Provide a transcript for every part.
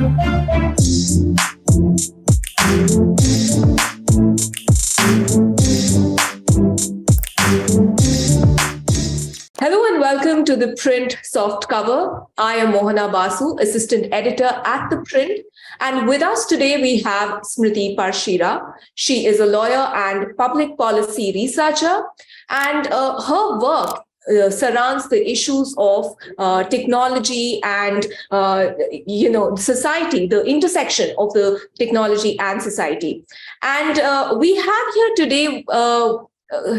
Hello and welcome to the Print Soft Cover. I am Mohana Basu, Assistant Editor at ThePrint. And with us today, we have Smriti Parsheera. She is a lawyer and public policy researcher, and her work surrounds the issues of technology and society, the intersection of the technology and society. And we have here today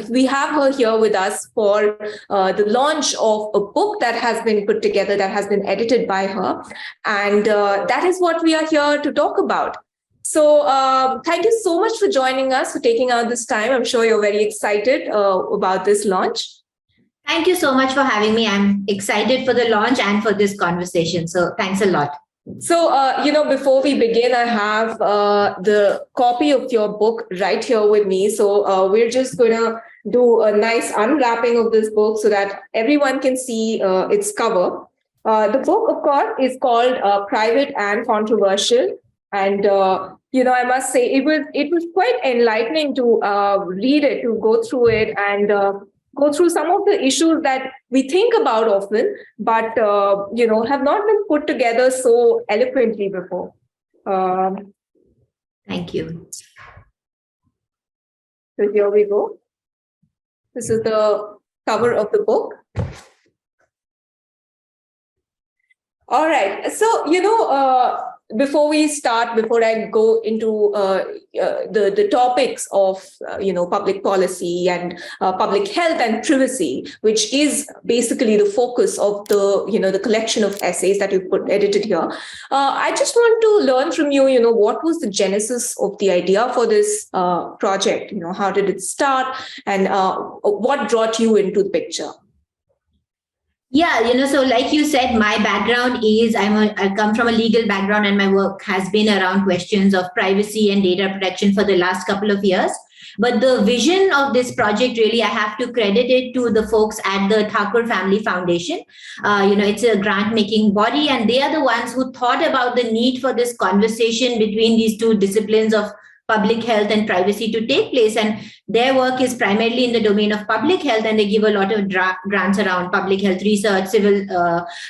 we have her here with us for the launch of a book that has been put together, that has been edited by her. And that is what we are here to talk about. So thank you so much for joining us, for taking out this time. I'm sure you're very excited about this launch. Thank you so much for having me. I'm excited for the launch and for this conversation. So thanks a lot. So, before we begin, I have the copy of your book right here with me. So we're just going to do a nice unwrapping of this book so that everyone can see its cover. The book, of course, is called Private and Controversial. And, I must say it was quite enlightening to read it, to go through it and go through some of the issues that we think about often, but, have not been put together so eloquently before. Thank you. So here we go. This is the cover of the book. All right. So, before I go into the topics of public policy and public health and privacy, which is basically the focus of the collection of essays that you've edited here, I just want to learn from you. What was the genesis of the idea for this project? How did it start, and what brought you into the picture? Yeah, so like you said, my background is I come from a legal background, and my work has been around questions of privacy and data protection for the last couple of years. But the vision of this project, really, I have to credit it to the folks at the Thakur Family Foundation. It's a grant-making body, and they are the ones who thought about the need for this conversation between these two disciplines of public health and privacy to take place. And their work is primarily in the domain of public health, and they give a lot of grants around public health research, civil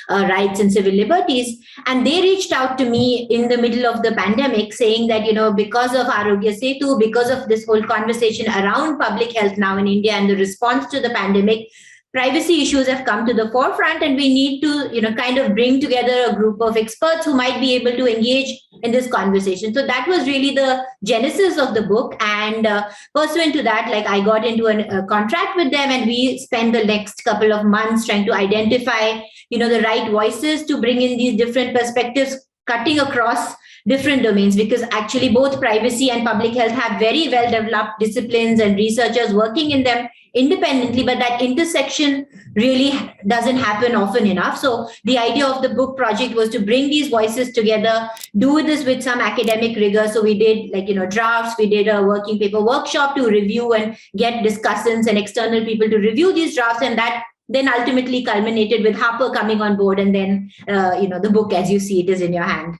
rights and civil liberties. And they reached out to me in the middle of the pandemic saying that, because of Arogya Setu, because of this whole conversation around public health now in India and the response to the pandemic, privacy issues have come to the forefront, and we need to, kind of bring together a group of experts who might be able to engage in this conversation. So that was really the genesis of the book. And pursuant to that, I got into a contract with them, and we spent the next couple of months trying to identify, the right voices to bring in these different perspectives, cutting across different domains, because actually both privacy and public health have very well developed disciplines and researchers working in them independently, but that intersection really doesn't happen often enough. So the idea of the book project was to bring these voices together, do this with some academic rigor. So we did drafts, we did a working paper workshop to review and get discussants and external people to review these drafts, and that then ultimately culminated with Harper coming on board, and then the book as you see it is in your hand.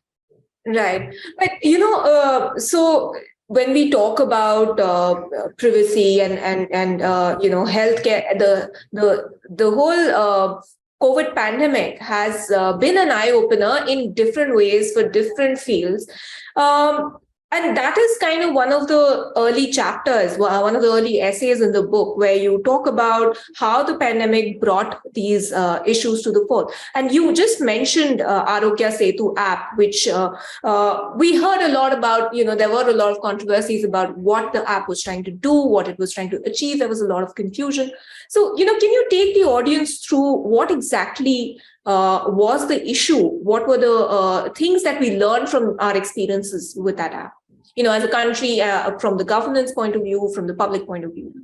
Right. But, so when we talk about privacy and healthcare, the whole COVID pandemic has been an eye-opener in different ways for different fields. And that is kind of one of the early chapters, one of the early essays in the book, where you talk about how the pandemic brought these issues to the fore. And you just mentioned Arogya Setu app, which we heard a lot about. There were a lot of controversies about what the app was trying to do, what it was trying to achieve. There was a lot of confusion. So, can you take the audience through what exactly was the issue? What were the things that we learned from our experiences with that app? As a country, from the governance point of view, from the public point of view?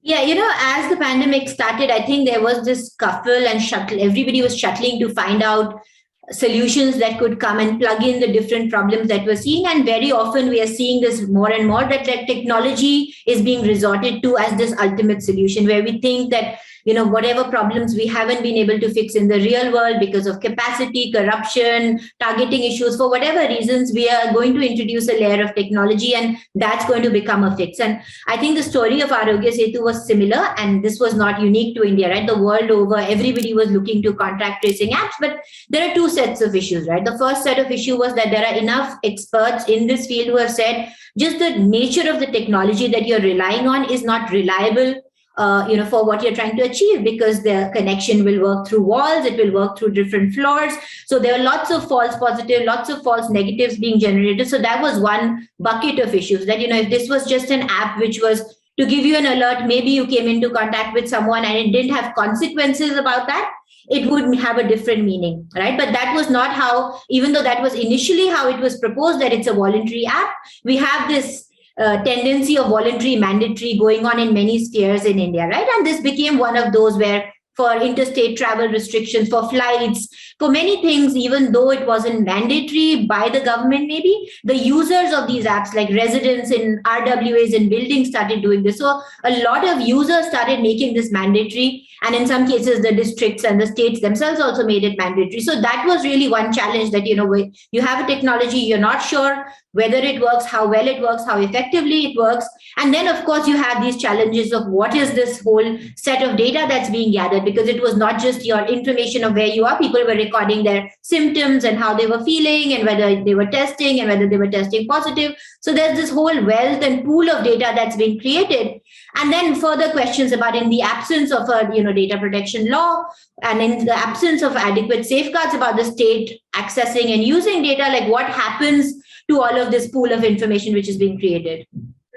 Yeah, as the pandemic started, I think there was this scuffle and shuttle. Everybody was shuttling to find out solutions that could come and plug in the different problems that we're seeing. And very often we are seeing this more and more, that technology is being resorted to as this ultimate solution, where we think that whatever problems we haven't been able to fix in the real world because of capacity, corruption, targeting issues, for whatever reasons, we are going to introduce a layer of technology, and that's going to become a fix. And I think the story of Arogya Setu was similar, and this was not unique to India, right? The world over, everybody was looking to contact tracing apps, but there are two sets of issues, right? The first set of issue was that there are enough experts in this field who have said just the nature of the technology that you're relying on is not reliable, for what you're trying to achieve, because the connection will work through walls, it will work through different floors. So there are lots of false positive, lots of false negatives being generated. So that was one bucket of issues that, if this was just an app which was to give you an alert, maybe you came into contact with someone and it didn't have consequences about that, it would have a different meaning, right? But that was not how, even though that was initially how it was proposed, that it's a voluntary app, we have this tendency of voluntary mandatory going on in many spheres in India, right? And this became one of those where for interstate travel restrictions, for flights, for many things, even though it wasn't mandatory by the government, maybe the users of these apps, like residents in RWAs and buildings, started doing this. So a lot of users started making this mandatory. And in some cases, the districts and the states themselves also made it mandatory. So that was really one challenge that, you have a technology, you're not sure whether it works, how well it works, how effectively it works. And then, of course, you have these challenges of what is this whole set of data that's being gathered, because it was not just your information of where you are. People were recording their symptoms and how they were feeling and whether they were testing and whether they were testing positive. So there's this whole wealth and pool of data that's been created. And then further questions about, in the absence of a data protection law and in the absence of adequate safeguards about the state accessing and using data, like what happens to all of this pool of information which is being created.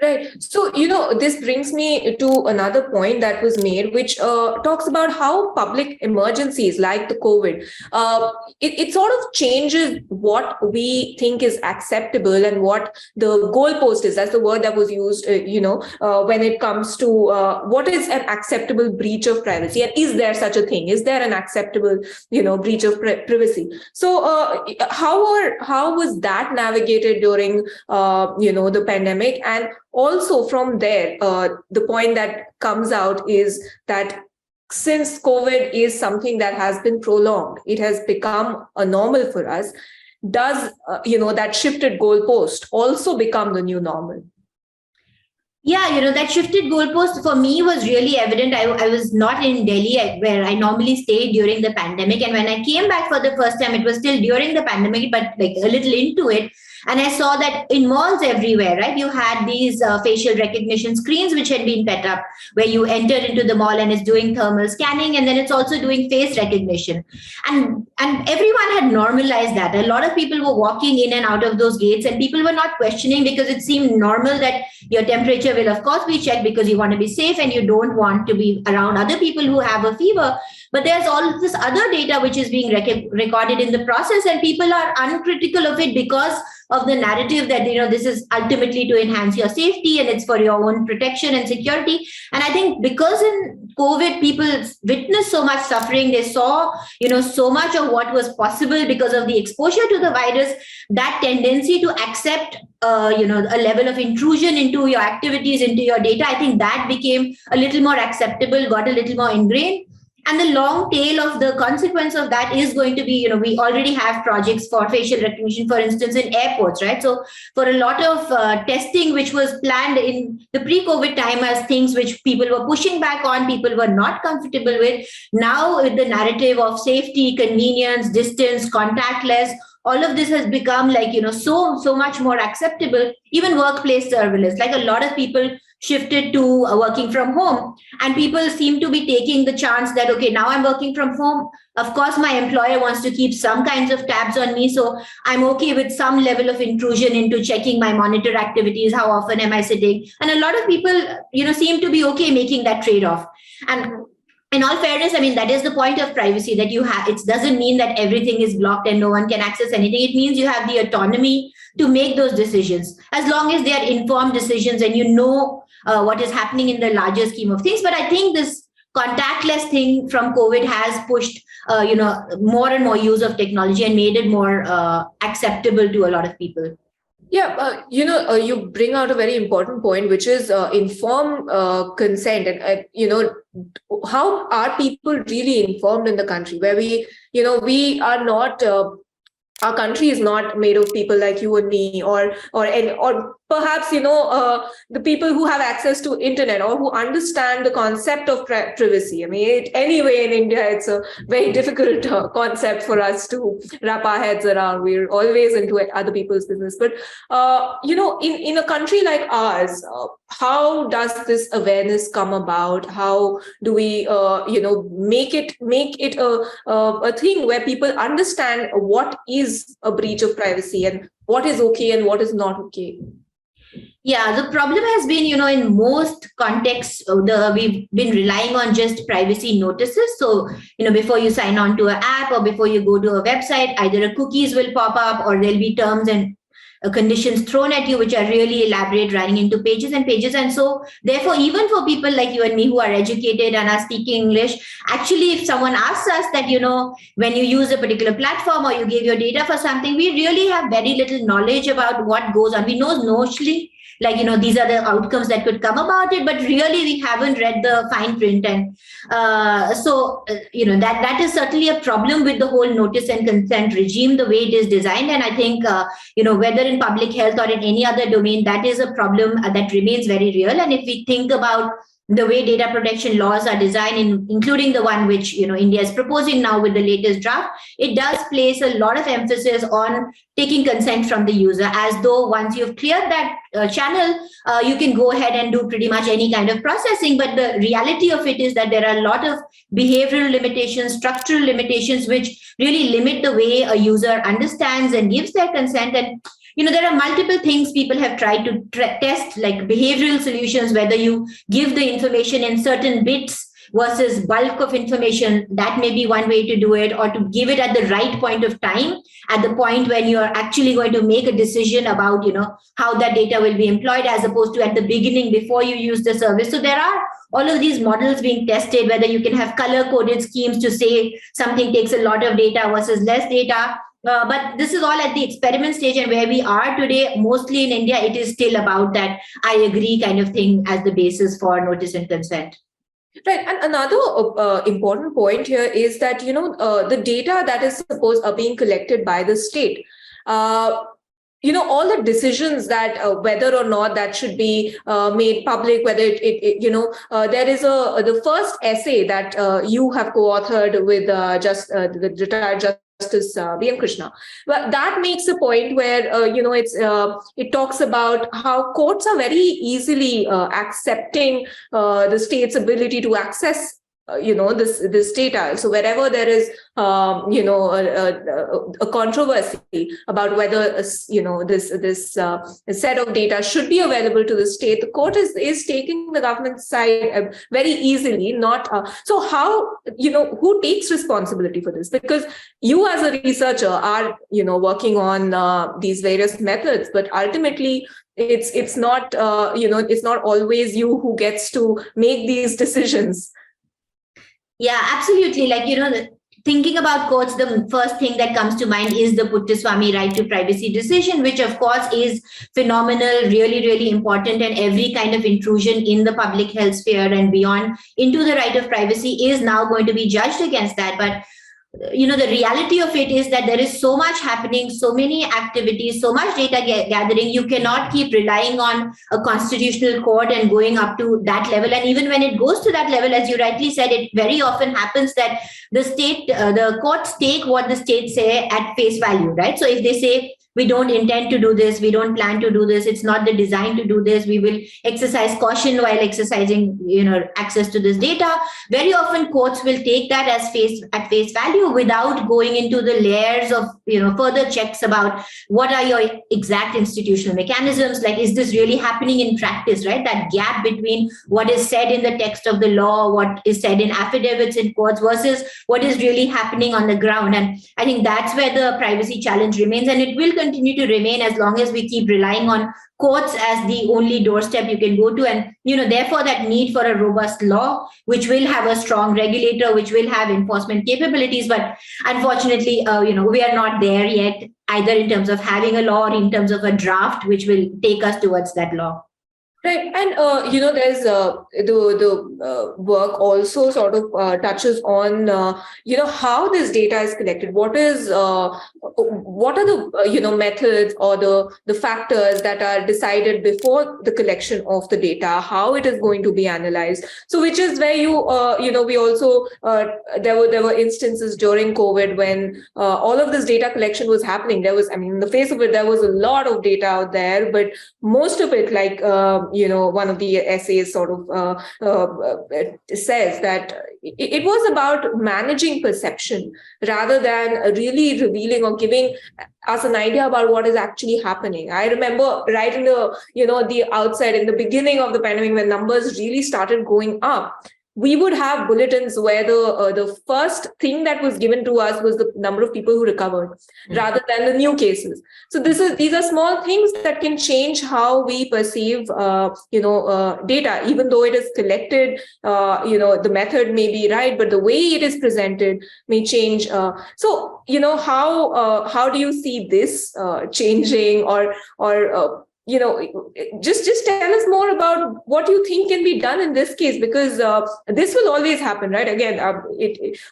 Right. So, this brings me to another point that was made, which talks about how public emergencies like the COVID, it sort of changes what we think is acceptable and what the goalpost is. That's the word that was used, when it comes to what is an acceptable breach of privacy, and is there such a thing? Is there an acceptable, breach of privacy? So, how was that navigated during, the pandemic? And also from there, the point that comes out is that since COVID is something that has been prolonged, it has become a normal for us. Does, that shifted goalpost also become the new normal? Yeah, that shifted goalpost for me was really evident. I was not in Delhi where I normally stayed during the pandemic. And when I came back for the first time, it was still during the pandemic, but like a little into it. And I saw that in malls everywhere, right? You had these facial recognition screens which had been put up where you enter into the mall and it's doing thermal scanning, and then it's also doing face recognition. And everyone had normalized that. A lot of people were walking in and out of those gates, and people were not questioning because it seemed normal that your temperature will of course be checked because you want to be safe and you don't want to be around other people who have a fever. But there's all this other data which is being recorded in the process, and people are uncritical of it because of the narrative that this is ultimately to enhance your safety and it's for your own protection and security. And I think because in COVID people witnessed so much suffering, they saw so much of what was possible because of the exposure to the virus, that tendency to accept a level of intrusion into your activities, into your data, I think that became a little more acceptable, got a little more ingrained. And the long tail of the consequence of that is going to be, we already have projects for facial recognition, for instance, in airports, right? So for a lot of testing, which was planned in the pre-COVID time as things which people were pushing back on, people were not comfortable with, now with the narrative of safety, convenience, distance, contactless, all of this has become like, so much more acceptable. Even workplace surveillance, like a lot of people shifted to working from home, and people seem to be taking the chance that, okay, now I'm working from home. Of course, my employer wants to keep some kinds of tabs on me. So I'm okay with some level of intrusion into checking my monitor activities. How often am I sitting? And a lot of people, seem to be okay making that trade-off. And in all fairness, I mean, that is the point of privacy that you have. It doesn't mean that everything is blocked and no one can access anything. It means you have the autonomy to make those decisions, as long as they are informed decisions and what is happening in the larger scheme of things. But I think this contactless thing from COVID has pushed, more and more use of technology and made it more acceptable to a lot of people. Yeah, you bring out a very important point, which is informed consent, and how are people really informed in the country where we are not. Our country is not made of people like you and me, or perhaps the people who have access to internet or who understand the concept of privacy. I mean, anyway, in India, it's a very difficult concept for us to wrap our heads around. We're always into other people's business, but in a country like ours, how does this awareness come about? How do we make it a thing where people understand what is a breach of privacy and what is okay and what is not okay? Yeah, the problem has been, in most contexts, we've been relying on just privacy notices. So, before you sign on to an app or before you go to a website, either a cookies will pop up or there'll be terms and conditions thrown at you, which are really elaborate, running into pages and pages. And so, therefore, even for people like you and me who are educated and are speaking English, actually, if someone asks us that, when you use a particular platform or you give your data for something, we really have very little knowledge about what goes on. We know notionally, like, these are the outcomes that could come about it, but really we haven't read the fine print. And that is certainly a problem with the whole notice and consent regime, the way it is designed. And I think whether in public health or in any other domain, that is a problem that remains very real. And if we think about the way data protection laws are designed, including the one which India is proposing now with the latest draft, it does place a lot of emphasis on taking consent from the user, as though once you've cleared that channel, you can go ahead and do pretty much any kind of processing. But the reality of it is that there are a lot of behavioral limitations, structural limitations, which really limit the way a user understands and gives their consent. And there are multiple things people have tried to test, like behavioral solutions, whether you give the information in certain bits versus bulk of information. That may be one way to do it, or to give it at the right point of time, at the point when you are actually going to make a decision about how that data will be employed, as opposed to at the beginning before you use the service. So there are all of these models being tested, whether you can have color coded schemes to say something takes a lot of data versus less data. But this is all at the experiment stage, and where we are today, mostly in India, it is still about that I agree kind of thing as the basis for notice and consent. Right. And another important point here is that, the data that is supposed are being collected by the state, all the decisions that whether or not that should be made public, whether there is the first essay that you have co-authored with the retired Justice B.M. Krishna. But that makes a point where it talks about how courts are very easily accepting the state's ability to access this data. So wherever there is a controversy about whether this set of data should be available to the state, the court is taking the government's side very easily. Not so how who takes responsibility for this? Because you as a researcher are working on these various methods, but ultimately it's not it's not always you who gets to make these decisions. Yeah, absolutely. Like, thinking about courts, the first thing that comes to mind is the Puttaswamy right to privacy decision, which of course is phenomenal, really, really important. And every kind of intrusion in the public health sphere and beyond into the right of privacy is now going to be judged against that. But the reality of it is that there is so much happening, so many activities, so much data gathering. You cannot keep relying on a constitutional court and going up to that level. And even when it goes to that level, as you rightly said, it very often happens that the courts take what the state say at face value, right? So if they say, we don't intend to do this, we don't plan to do this, it's not the design to do this, we will exercise caution while exercising access to this data, very often courts will take that at face value without going into the layers of further checks about what are your exact institutional mechanisms, like is this really happening in practice, right? That gap between what is said in the text of the law, what is said in affidavits in courts versus what is really happening on the ground. And I think that's where the privacy challenge remains, and it will continue to remain as long as we keep relying on courts as the only doorstep you can go to. And, therefore that need for a robust law, which will have a strong regulator, which will have enforcement capabilities. But unfortunately, we are not there yet, either in terms of having a law or in terms of a draft, which will take us towards that law. Right. And, there's the work also sort of touches on, how this data is collected. What are the, methods or the factors that are decided before the collection of the data, how it is going to be analyzed. So which is where we also, there were instances during COVID when all of this data collection was happening. In the face of it, there was a lot of data out there, but most of it, like, one of the essays sort of says that it was about managing perception rather than really revealing or giving us an idea about what is actually happening. I remember right in the outset, in the beginning of the pandemic, when numbers really started going up, we would have bulletins where the first thing that was given to us was the number of people who recovered rather than the new cases. So these are small things that can change how we perceive data, even though it is collected. The method may be right, but the way it is presented may change. So how do you see this changing, or just tell us more about what you think can be done in this case, because this will always happen, right? Again,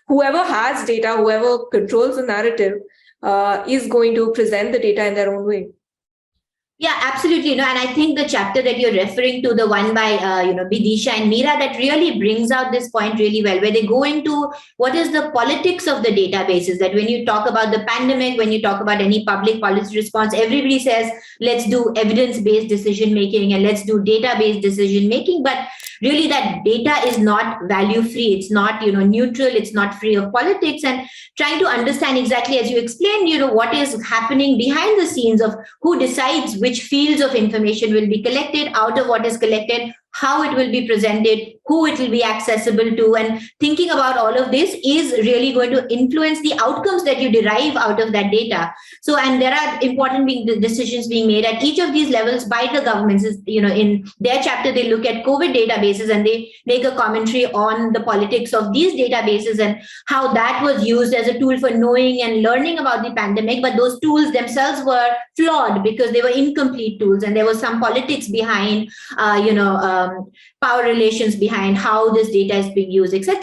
whoever has data, whoever controls the narrative, is going to present the data in their own way. Yeah, absolutely. And I think the chapter that you're referring to, the one by, Bidisha and Meera, that really brings out this point really well, where they go into what is the politics of the databases. That when you talk about the pandemic, when you talk about any public policy response, everybody says, let's do evidence-based decision making and let's do data-based decision making. But really that data is not value free. It's not, neutral. It's not free of politics. And trying to understand exactly, as you explained, what is happening behind the scenes of who decides which fields of information will be collected, out of what is collected, how it will be presented, who it will be accessible to, and thinking about all of this is really going to influence the outcomes that you derive out of that data. So, and there are important decisions being made at each of these levels by the governments. In their chapter, they look at COVID databases and they make a commentary on the politics of these databases and how that was used as a tool for knowing and learning about the pandemic. But those tools themselves were flawed because they were incomplete tools, and there was some politics behind, power relations behind how this data is being used, etc.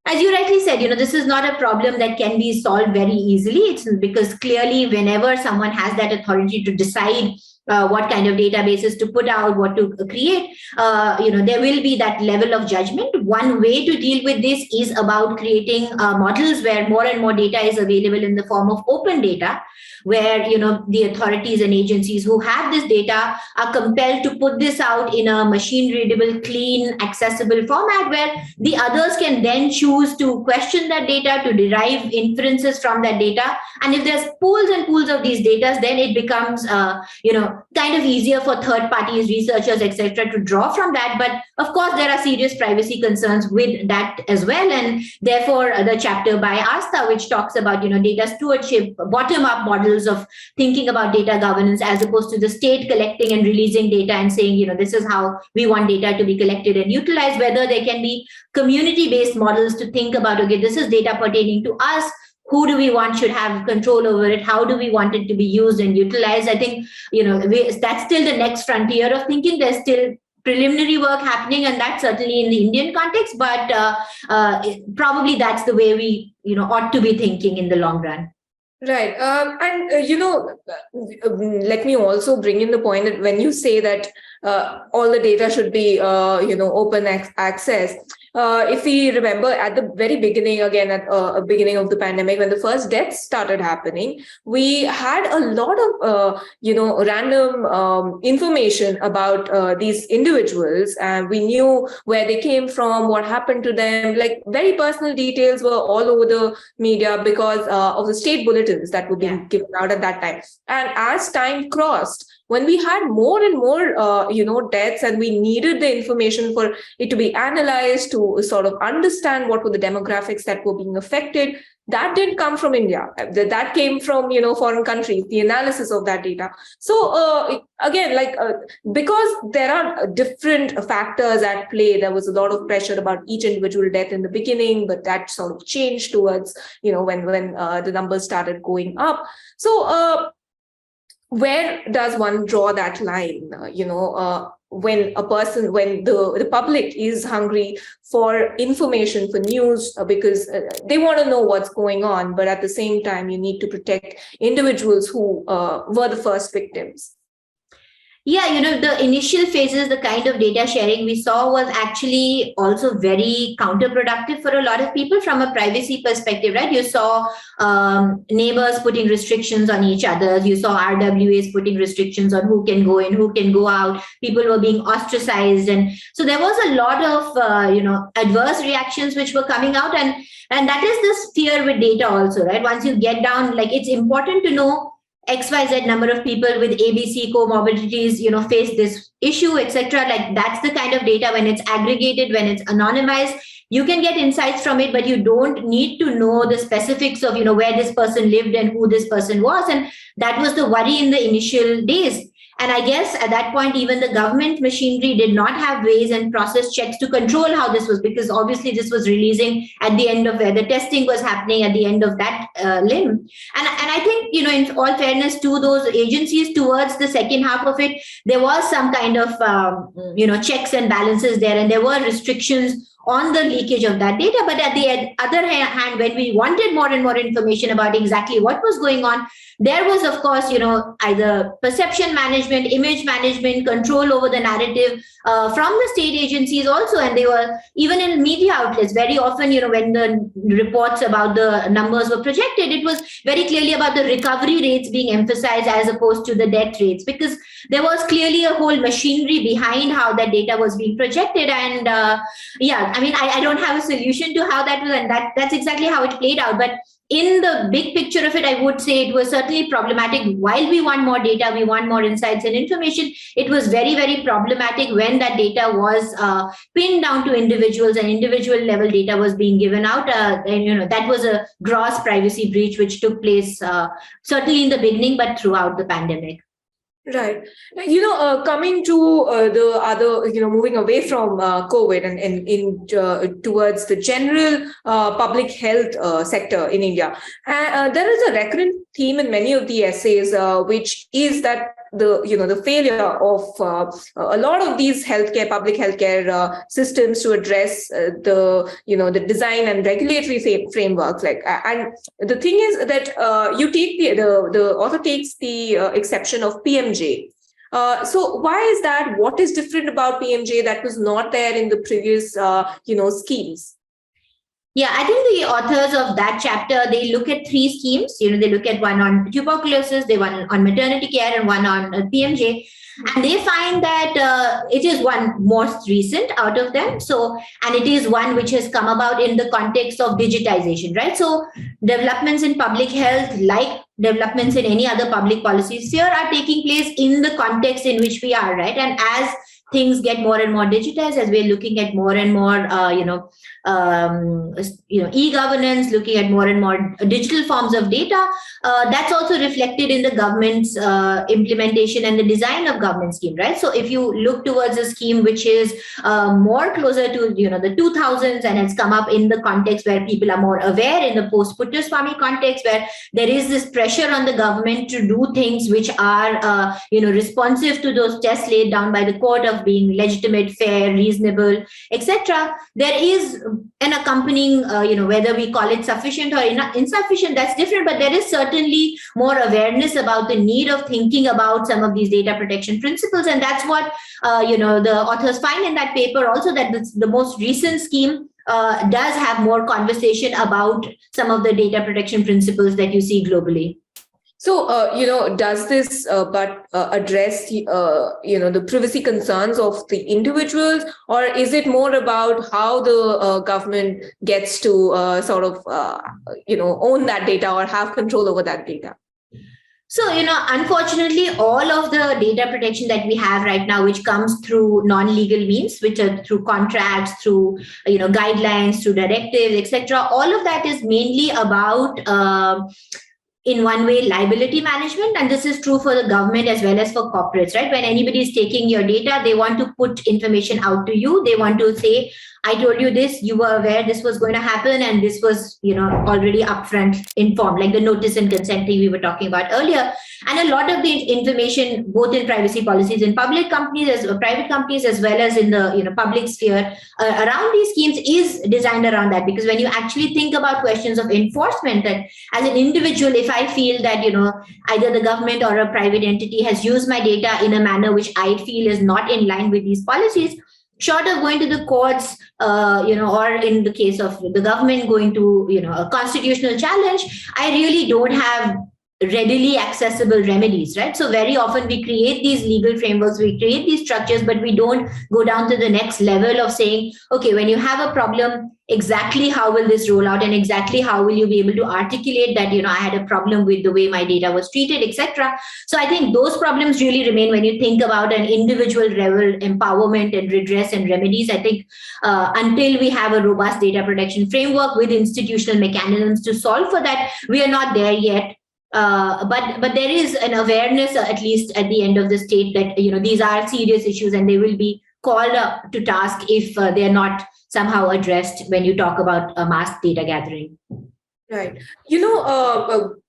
As you rightly said, this is not a problem that can be solved very easily. It's because clearly whenever someone has that authority to decide what kind of databases to put out, what to create, there will be that level of judgment. One way to deal with this is about creating models where more and more data is available in the form of open data, where the authorities and agencies who have this data are compelled to put this out in a machine readable, clean, accessible format, where the others can then choose to question that data, to derive inferences from that data. And if there's pools and pools of these data, then it becomes kind of easier for third parties, researchers, etc., to draw from that. But of course, there are serious privacy concerns with that as well. And therefore, the chapter by Asta, which talks about data stewardship, bottom-up models of thinking about data governance, as opposed to the state collecting and releasing data and saying, this is how we want data to be collected and utilized, whether there can be community-based models to think about, okay, this is data pertaining to us. Who do we want should have control over it? How do we want it to be used and utilized? I think, that's still the next frontier of thinking. There's still preliminary work happening, and that's certainly in the Indian context, but probably that's the way we, ought to be thinking in the long run. Right. Let me also bring in the point that when you say that all the data should be, open access. If we remember at the very beginning, again, at the beginning of the pandemic, when the first deaths started happening, we had a lot of, random information about these individuals, and we knew where they came from, what happened to them. Like very personal details were all over the media because of the state bulletins that were being given out at that time. And as time crossed, when we had more and more, deaths, and we needed the information for it to be analyzed to sort of understand what were the demographics that were being affected, that didn't come from India. That came from, foreign countries, the analysis of that data. So again, because there are different factors at play, there was a lot of pressure about each individual death in the beginning, but that sort of changed towards, when the numbers started going up. So where does one draw that line? When the public is hungry for information, for news, because they want to know what's going on, but at the same time, you need to protect individuals who were the first victims. Yeah, the initial phases, the kind of data sharing we saw was actually also very counterproductive for a lot of people from a privacy perspective, right? You saw neighbors putting restrictions on each other. You saw RWAs putting restrictions on who can go in, who can go out. People were being ostracized. And so there was a lot of, adverse reactions which were coming out. And that is this fear with data also, right? Once you get down, it's important to know XYZ number of people with ABC comorbidities, face this issue, etc. That's the kind of data when it's aggregated, when it's anonymized, you can get insights from it, but you don't need to know the specifics of, where this person lived and who this person was. And that was the worry in the initial days. And I guess at that point, even the government machinery did not have ways and process checks to control how this was, because obviously this was releasing at the end of where the testing was happening at the end of that limb. And I think, in all fairness to those agencies, towards the second half of it, there was some kind of, checks and balances there, and there were restrictions on the leakage of that data. But at the other hand, when we wanted more and more information about exactly what was going on, there was, of course, either perception management, image management, control over the narrative from the state agencies also. And they were, even in media outlets, very often, when the reports about the numbers were projected, it was very clearly about the recovery rates being emphasized as opposed to the death rates, because there was clearly a whole machinery behind how that data was being projected. And I don't have a solution to how that was, and that's exactly how it played out. But in the big picture of it, I would say it was certainly problematic. While we want more data, we want more insights and information, it was very, very problematic when that data was pinned down to individuals and individual level data was being given out. And that was a gross privacy breach which took place certainly in the beginning, but throughout the pandemic. Right. Coming to the other, moving away from COVID and towards the general public health sector in India, there is a recurrent theme in many of the essays, which is that the failure of a lot of these public healthcare systems to address the design and regulatory frameworks. And the thing is that you take the author takes the exception of PMJ. So why is that? What is different about PMJ that was not there in the previous schemes? Yeah, I think the authors of that chapter, they look at three schemes. They look at one on tuberculosis, they one on maternity care, and one on PMJ. And they find that it is one most recent out of them. So, and it is one which has come about in the context of digitization, right? So developments in public health, like developments in any other public policy sphere, are taking place in the context in which we are, right? And as things get more and more digitized, as we're looking at more and more, e-governance, looking at more and more digital forms of data, that's also reflected in the government's implementation and the design of government scheme, right? So if you look towards a scheme which is more closer to, the 2000s, and it's come up in the context where people are more aware, in the post-Puttaswamy context, where there is this pressure on the government to do things which are, responsive to those tests laid down by the court of being legitimate, fair, reasonable, etc. There is an accompanying, whether we call it sufficient or insufficient, that's different, but there is certainly more awareness about the need of thinking about some of these data protection principles. And that's what, the authors find in that paper also, that the most recent scheme does have more conversation about some of the data protection principles that you see globally. So, does this address, the privacy concerns of the individuals, or is it more about how the government gets to own that data or have control over that data? So, unfortunately, all of the data protection that we have right now, which comes through non-legal means, which are through contracts, through, guidelines, through directives, etc., all of that is mainly about, in one way, liability management. And this is true for the government as well as for corporates, right? When anybody is taking your data, they want to put information out to you. They want to say, I told you this, you were aware this was going to happen, and this was, already upfront informed, like the notice and consent thing we were talking about earlier. And a lot of the information, both in privacy policies in public companies as private companies, as well as in the public sphere, around these schemes, is designed around that. Because when you actually think about questions of enforcement, that as an individual, if I feel that either the government or a private entity has used my data in a manner which I feel is not in line with these policies, short of going to the courts, or in the case of the government going to, a constitutional challenge, I really don't have readily accessible remedies, right? So very often we create these legal frameworks, we create these structures, but we don't go down to the next level of saying, okay, when you have a problem, exactly how will this roll out, and exactly how will you be able to articulate that, I had a problem with the way my data was treated, etc. So I think those problems really remain when you think about an individual level empowerment and redress and remedies. I think until we have a robust data protection framework with institutional mechanisms to solve for that, we are not there yet. But there is an awareness, at least at the end of the state, that these are serious issues, and they will be called up to task if they're not somehow addressed when you talk about mass data gathering. Right.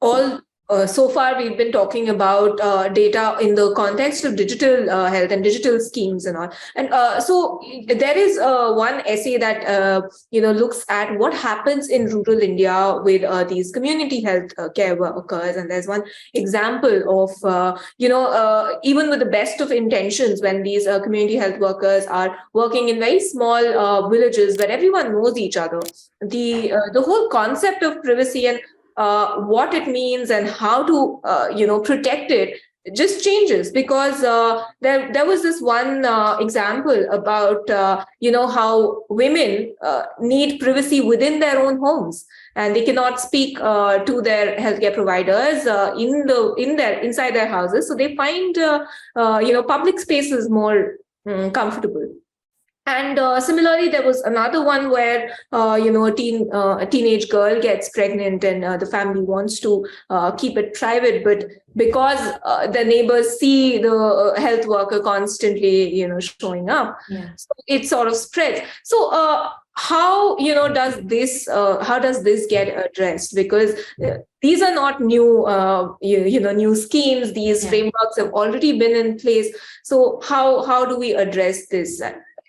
All so far we've been talking about data in the context of digital health and digital schemes and all. And so there is one essay that looks at what happens in rural India with these community health care workers. And there's one example of even with the best of intentions, when these community health workers are working in very small villages where everyone knows each other, the whole concept of privacy and what it means and how to protect it just changes, because there was this one example about how women need privacy within their own homes, and they cannot speak to their healthcare providers inside their houses, so they find public spaces more comfortable. And similarly, there was another one where a teenage girl gets pregnant, and the family wants to keep it private, but because the neighbors see the health worker constantly showing up, so it sort of spreads. So how does this get addressed? Because these are not new new schemes. These frameworks have already been in place. So how do we address this,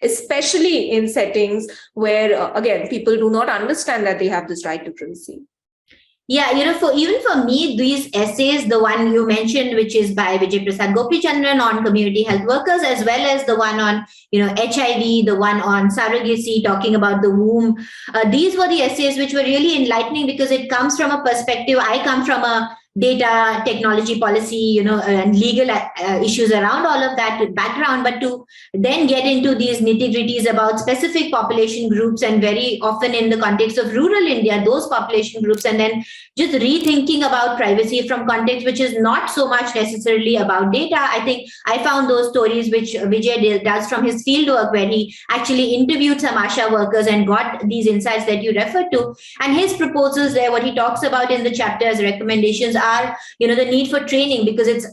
especially in settings where, again, people do not understand that they have this right to privacy? Yeah, for me, these essays, the one you mentioned, which is by Vijay Prasad Gopichandran on community health workers, as well as the one on HIV, the one on surrogacy, talking about the womb. These were the essays which were really enlightening, because it comes from a perspective. I come from a data technology policy, and legal issues around all of that background, but to then get into these nitty-gritties about specific population groups, and very often in the context of rural India, those population groups, and then just rethinking about privacy from context which is not so much necessarily about data. I think I found those stories which Vijay does from his field work, where he actually interviewed some Asha workers and got these insights that you referred to. And his proposals there, what he talks about in the chapter as recommendations, are the need for training, because it's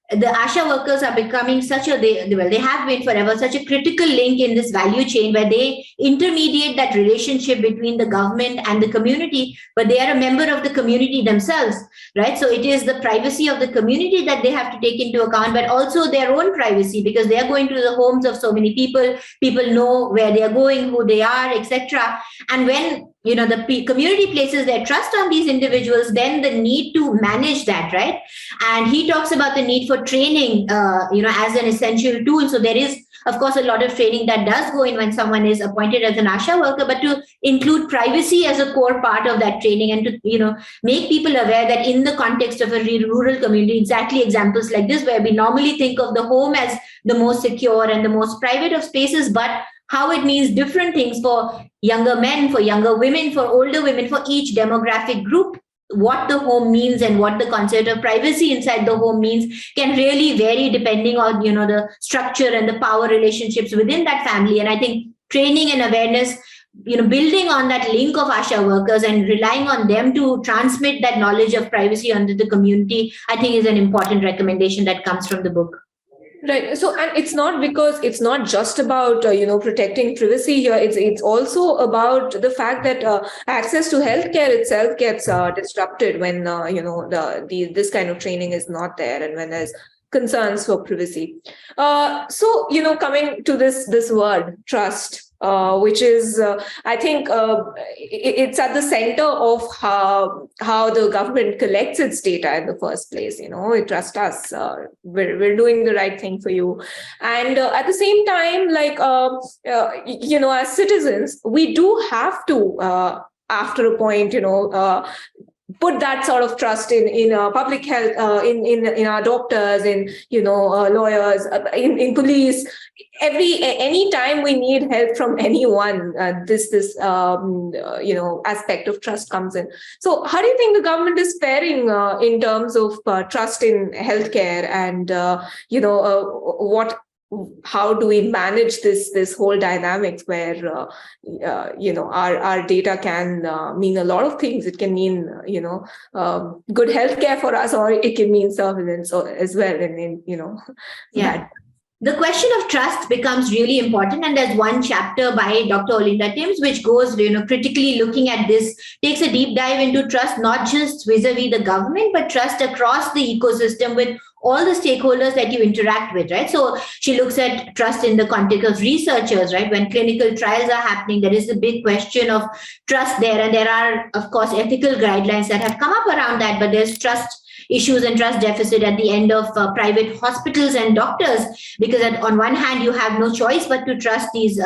the Asha workers are becoming they have been forever such a critical link in this value chain, where they intermediate that relationship between the government and the community, but they are a member of the community themselves, right? So it is the privacy of the community that they have to take into account, but also their own privacy, because they are going to the homes of so many people. People know where they are going, who they are, etc. And when the community places their trust on these individuals, then the need to manage that, right? And he talks about the need for training, as an essential tool. So there is, of course, a lot of training that does go in when someone is appointed as an Asha worker, but to include privacy as a core part of that training, and to, make people aware that in the context of a rural community, exactly examples like this, where we normally think of the home as the most secure and the most private of spaces, but how it means different things for younger men, for younger women, for older women, for each demographic group what the home means and what the concept of privacy inside the home means can really vary depending on, the structure and the power relationships within that family. And I think training and awareness, building on that link of ASHA workers and relying on them to transmit that knowledge of privacy onto the community, I think is an important recommendation that comes from the book. Right. So, and it's not just about protecting privacy here. It's also about the fact that access to healthcare itself gets disrupted when this kind of training is not there, and when there's concerns for privacy. So coming to this word trust. Which is, I think, it's at the center of how the government collects its data in the first place. It trusts us. We're doing the right thing for you, and at the same time, as citizens, we do have to, after a point, put that sort of trust in public health, in our doctors, in lawyers, in police. Any time we need help from anyone, this aspect of trust comes in. So, how do you think the government is faring in terms of trust in healthcare, and how do we manage this whole dynamics where our data can mean a lot of things? It can mean good healthcare for us, or it can mean surveillance as well. Yeah. The question of trust becomes really important, and there's one chapter by Dr. Olinda Timms which goes, critically looking at this, takes a deep dive into trust, not just vis-a-vis the government, but trust across the ecosystem with all the stakeholders that you interact with, right? So she looks at trust in the context of researchers, right? When clinical trials are happening, there is a big question of trust there, and there are, of course, ethical guidelines that have come up around that, but there's trust issues and trust deficit at the end of private hospitals and doctors, because on one hand you have no choice but to trust these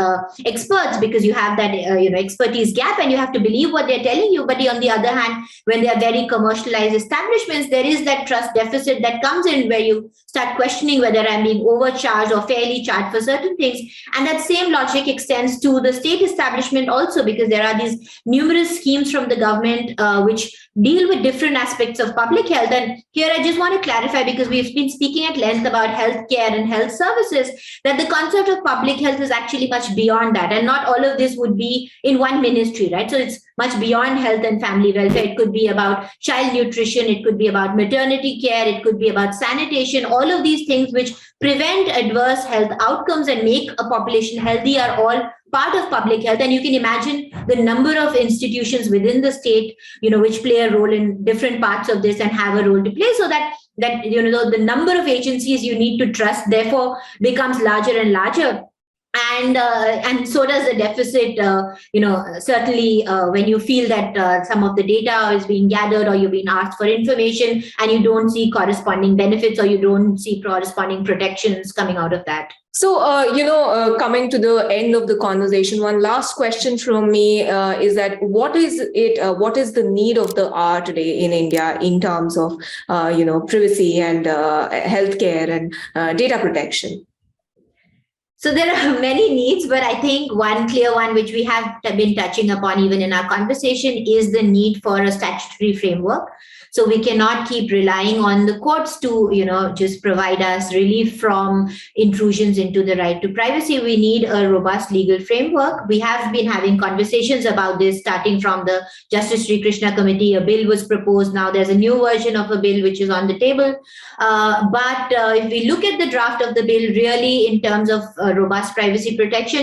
experts, because you have that expertise gap and you have to believe what they're telling you. But on the other hand, when they are very commercialized establishments, there is that trust deficit that comes in, where you start questioning whether I'm being overcharged or fairly charged for certain things. And that same logic extends to the state establishment also, because there are these numerous schemes from the government which deal with different aspects of public health. And here I just want to clarify, because we've been speaking at length about healthcare and health services, that the concept of public health is actually much beyond that. And not all of this would be in one ministry, right? So it's much beyond health and family welfare. It could be about child nutrition. It could be about maternity care. It could be about sanitation. All of these things which prevent adverse health outcomes and make a population healthy are all part of public health. And you can imagine the number of institutions within the state, which play a role in different parts of this and have a role to play, so that the number of agencies you need to trust therefore becomes larger and larger. And so does the deficit, certainly when you feel that some of the data is being gathered, or you're being asked for information and you don't see corresponding benefits, or you don't see corresponding protections coming out of that. So, coming to the end of the conversation, one last question from me is that what is the need of the hour today in India in terms of, privacy and healthcare and data protection? So there are many needs, but I think one clear one, which we have been touching upon even in our conversation, is the need for a statutory framework. So we cannot keep relying on the courts to, just provide us relief from intrusions into the right to privacy. We need a robust legal framework. We have been having conversations about this, starting from the Justice Sri Krishna Committee. A bill was proposed. Now there's a new version of a bill which is on the table. But if we look at the draft of the bill, really in terms of robust privacy protection,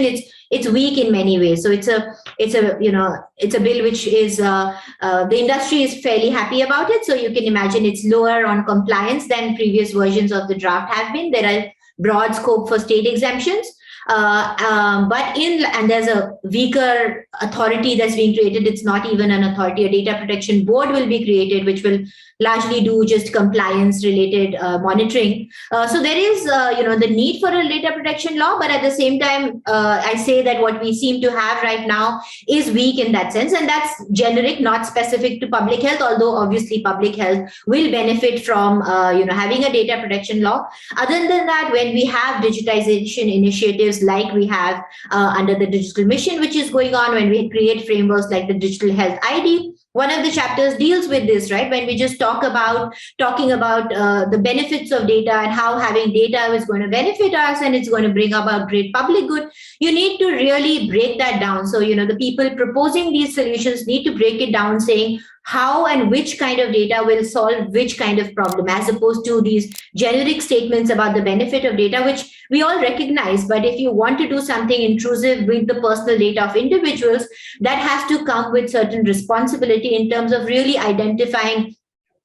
it's weak in many ways. So it's a bill which is the industry is fairly happy about it. So you can imagine it's lower on compliance than previous versions of the draft have been. There are broad scope for state exemptions. And there's a weaker authority that's being created. It's not even an authority. A data protection board will be created, which will largely do just compliance related monitoring. So there is, the need for a data protection law, but at the same time, I say that what we seem to have right now is weak in that sense. And that's generic, not specific to public health, although obviously public health will benefit from, having a data protection law. Other than that, when we have digitization initiatives like we have under the digital mission, which is going on, when we create frameworks like the digital health ID, one of the chapters deals with this, right? When we just talking about the benefits of data and how having data is going to benefit us and it's going to bring about great public good, you need to really break that down. So, the people proposing these solutions need to break it down, saying how and which kind of data will solve which kind of problem, as opposed to these generic statements about the benefit of data, which we all recognize. But if you want to do something intrusive with the personal data of individuals, that has to come with certain responsibility in terms of really identifying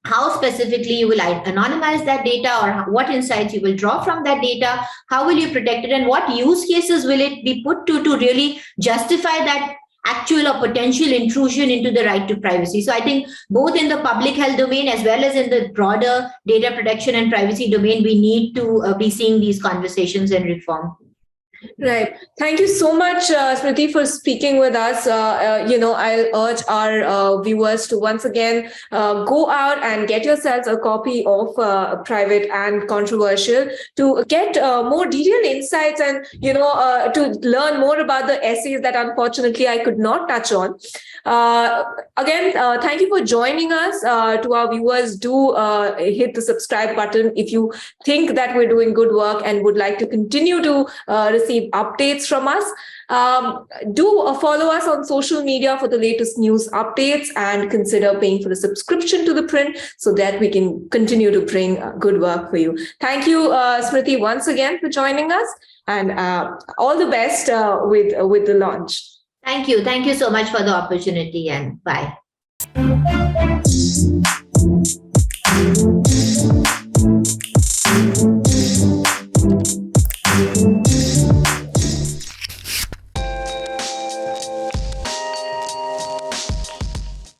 how specifically you will anonymize that data, or what insights you will draw from that data, how will you protect it, and what use cases will it be put to really justify that actual or potential intrusion into the right to privacy. So I think both in the public health domain as well as in the broader data protection and privacy domain, we need to be seeing these conversations and reform. Right. Thank you so much, Smriti, for speaking with us. I'll urge our viewers to once again go out and get yourselves a copy of Private and Controversial to get more detailed insights and, to learn more about the essays that unfortunately I could not touch on. Again, thank you for joining us. To our viewers, do hit the subscribe button if you think that we're doing good work and would like to continue to receive updates from us. Do follow us on social media for the latest news updates, and consider paying for a subscription to ThePrint so that we can continue to bring good work for you. Thank you, Smriti, once again for joining us, and all the best with the launch. Thank you. Thank you so much for the opportunity, and bye.